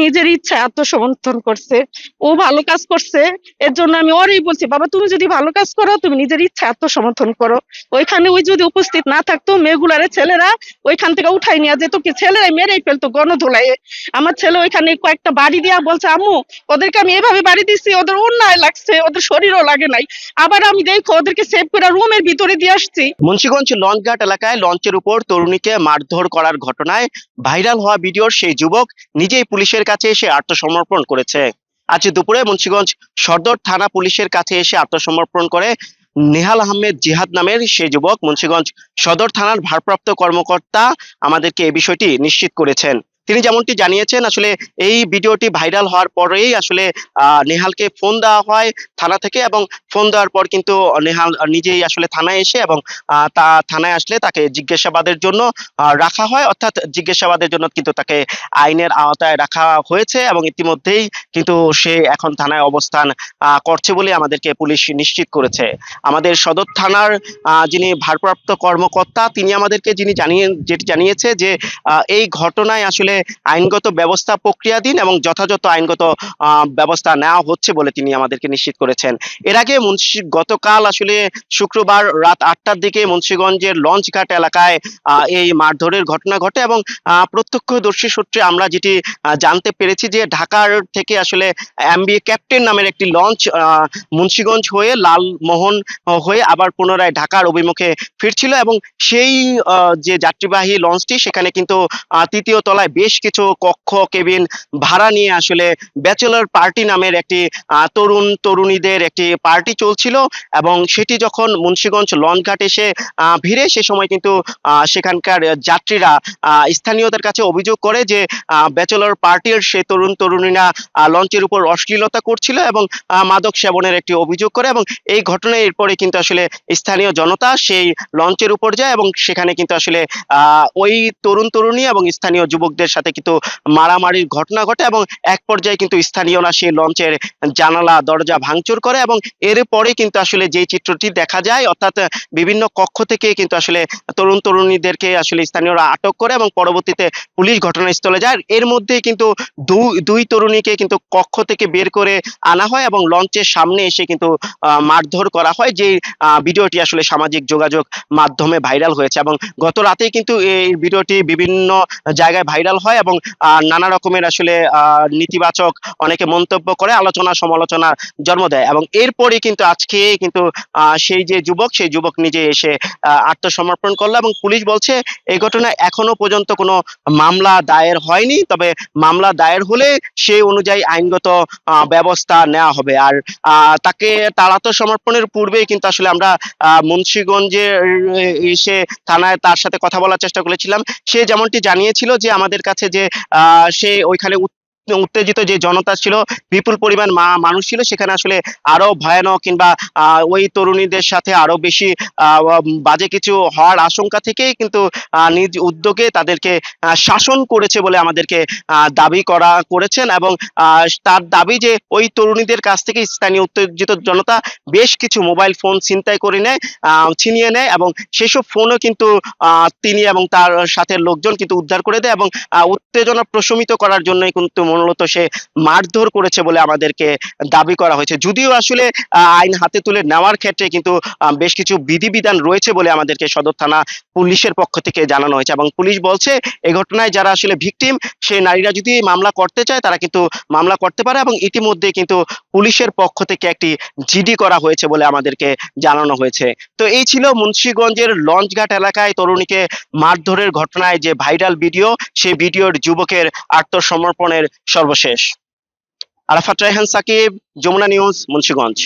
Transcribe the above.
নিজের ইচ্ছা আত্মসমর্থন করছে। ও ভালো কাজ করছে, এর জন্য আমি ওরই বলছি, বাবা তুমি যদি ভালো কাজ করো তুমি নিজের ইচ্ছা আত্মসমর্থন করো। ওইখানে ওই যদি উপস্থিত না থাকতো, মেয়েগুলারে ছেলেরা ওইখান থেকে উঠাই নিয়ে যেত, কি ছেলেরাই মেরেই ফেলতো গণধোলায়। আমার ছেলে ওইখানে কয়েকটা বাড়ি দিয়া বলছে, আম্মু ওদেরকে আমি এভাবে বাড়ি দিচ্ছি, ওদের অন্যায় লাগছে, ওদের শরীরও লাগে নাই। আবার আমি দেখো ওদেরকে সেভ করে রুমের ভিতরে দিয়ে আসছি। মুন্সিগঞ্জ লঞ্চঘাট এলাকায় লঞ্চের উপর তরুণীকে মারধর করার ঘটনায় ভাইরাল হওয়া ভিডিওর সেই যুবক নিজেই পুলিশের কাছে এসে আত্মসমর্পণ করেছে। আজ দুপুরে মুন্সিগঞ্জ সদর থানা পুলিশের কাছে এসে আত্মসমর্পণ করে নেহাল আহমেদ জিহাদ নামের সেই যুবক। মুন্সিগঞ্জ সদর থানার ভারপ্রাপ্ত কর্মকর্তা আমাদেরকে এই বিষয়টি নিশ্চিত করেছেন। তিনি যেমনটি জানিয়েছেন, আসলে এই ভিডিওটি ভাইরাল হওয়ার পরেই আসলে নেহালকে ফোন দেওয়া হয় থানা থেকে, এবং ফোন দেওয়ার পর কিন্তু নেহাল নিজেই আসলে থানায় এসে এবং তা থানায় আসলে তাকে জিজ্ঞাসাবাদের জন্য রাখা হয়, অর্থাৎ জিজ্ঞাসাবাদের জন্য কিন্তু তাকে আইনের আওতায় রাখা হয়েছে এবং ইতিমধ্যেই কিন্তু সে এখন থানায় অবস্থান করছে বলে আমাদেরকে পুলিশ নিশ্চিত করেছে। আমাদের সদর থানার যিনি ভারপ্রাপ্ত কর্মকর্তা তিনি আমাদেরকে যেটি জানিয়েছে যে এই ঘটনায় আসলে আইনগত ব্যবস্থা প্রক্রিয়াধীন এবং যথাযথ আইনগত ব্যবস্থা নেওয়া হচ্ছে বলে তিনি আমাদেরকে নিশ্চিত করেছেন। এর আগে গতকাল আসলে শুক্রবার রাত 8টার দিকে মুন্সিগঞ্জের লঞ্চঘাট এলাকায় এই মারধরের ঘটনা ঘটে এবং প্রত্যক্ষদর্শী সূত্রে আমরা যেটি জানতে পেরেছি যে ঢাকার থেকে আসলে এমবি ক্যাপ্টেন নামের একটি লঞ্চ মুন্সিগঞ্জ হয়ে লালমোহন হয়ে আবার পুনরায় ঢাকার অভিমুখে ফিরছিল এবং সেই যে যাত্রীবাহী লঞ্চটি সেখানে কিন্তু তৃতীয় তলায় বেশ কিছু কক্ষ কেবিন ভাড়া নিয়ে আসলে ব্যাচেলর পার্টি নামের একটি তরুণ তরুণীদের একটি পার্টি চলছিল এবং সেটি যখন মুন্সিগঞ্জ লঞ্চঘাট এসে ভিড়ে সে সময় কিন্তু সেখানকার যাত্রীরা স্থানীয়দের কাছে অভিযোগ করে যে ব্যাচেলর পার্টির সে তরুণ তরুণীরা লঞ্চের উপর অশ্লীলতা করছিল এবং মাদক সেবনের একটি অভিযোগ করে এবং এই ঘটনায় এরপরে কিন্তু আসলে স্থানীয় জনতা সেই লঞ্চের উপর যায় এবং সেখানে কিন্তু আসলে ওই তরুণ তরুণী এবং স্থানীয় যুবকদের সাথে কিন্তু মারামারির ঘটনা ঘটে এবং এক পর্যায়ে কিন্তু স্থানীয়রা সেই লঞ্চের জানালা দরজা ভাঙচুর করে এবং এরপরে কিন্তু আসলে যে চিত্রটি দেখা যায়, অর্থাৎ বিভিন্ন কক্ষ থেকে কিন্তু আসলে তরুণ তরুণীদেরকে আসলে স্থানীয়রা আটক করে এবং পরবর্তীতে পুলিশ ঘটনাস্থলে যায়। এর মধ্যেই কিন্তু দুই তরুণীকে কিন্তু কক্ষ থেকে বের করে আনা হয় এবং লঞ্চের সামনে এসে কিন্তু মারধর করা হয়, যে ভিডিওটি আসলে সামাজিক যোগাযোগ মাধ্যমে ভাইরাল হয়েছে এবং গত রাতেই কিন্তু এই ভিডিওটি বিভিন্ন জায়গায় ভাইরাল হয় এবং নানা রকমের আসলে নেতিবাচক অনেকে মন্তব্য করে আলোচনা সমালোচনার জন্ম দেয় এবং এরপরে কিন্তু আজকে কিন্তু সেই যে যুবক সেই যুবক নিজে এসে আত্মসমর্পণ করলো এবং পুলিশ বলছে এই ঘটনায় এখনো পর্যন্ত কোনো মামলা দায়ের হয়নি, তবে মামলা দায়ের হলে সেই অনুযায়ী আইনগত ব্যবস্থা নেওয়া হবে। আর তাকে তার আত্মসমর্পণের পূর্বেই কিন্তু আসলে আমরা মুন্সিগঞ্জে এসে থানায় তার সাথে কথা বলার চেষ্টা করেছিলাম। সে যেমনটি জানিয়েছিল যে আমাদের কাছে যে সে ওইখানে উত্তেজিত যে জনতা ছিল, বিপুল পরিমাণ মানুষ ছিল, সেখানে আসলে আরো ভয়ানক কিংবা ওই তরুণীদের সাথে আরো বেশি বাজে কিছু হওয়ার আশঙ্কা থেকেই কিন্তু নিজ উদ্যোগে তাদেরকে শাসন করেছে বলে আমাদেরকে দাবি করেছেন এবং তার দাবি যে ওই তরুণীদের কাছ থেকে স্থানীয় উত্তেজিত জনতা বেশ কিছু মোবাইল ফোন ছিনিয়ে নেয় এবং সেসব ফোনও কিন্তু তিনি এবং তার সাথে লোকজন কিন্তু উদ্ধার করে দেয় এবং উত্তেজনা প্রশমিত করার জন্যই কিন্তু মূলত সে মারধর করেছে বলে আমাদেরকে দাবি করা হয়েছে। যদিও আসলে আইন হাতে তুলে নেওয়ার ক্ষেত্রে কিন্তু বেশ কিছু বিধিবিধান রয়েছে বলে আমাদেরকে সদর থানা পুলিশের পক্ষ থেকে জানানো হয়েছে এবং পুলিশ বলছে এই ঘটনায় যারা আসলে ভিকটিম সেই নারীরা যদি মামলা করতে চায় তারা কিন্তু মামলা করতে পারে এবং ইতিমধ্যে কিন্তু পুলিশের পক্ষ থেকে একটি জিডি করা হয়েছে বলে আমাদেরকে জানানো হয়েছে। তো এই ছিল মুন্সিগঞ্জের লঞ্চঘাট এলাকায় তরুণীকে মারধরের ঘটনায় যে ভাইরাল ভিডিও, সেই ভিডিওর যুবকের আত্মসমর্পণের সর্বশেষ। আরাফাত রায়হান সাকিব, যমুনা নিউজ, মুন্সিগঞ্জ।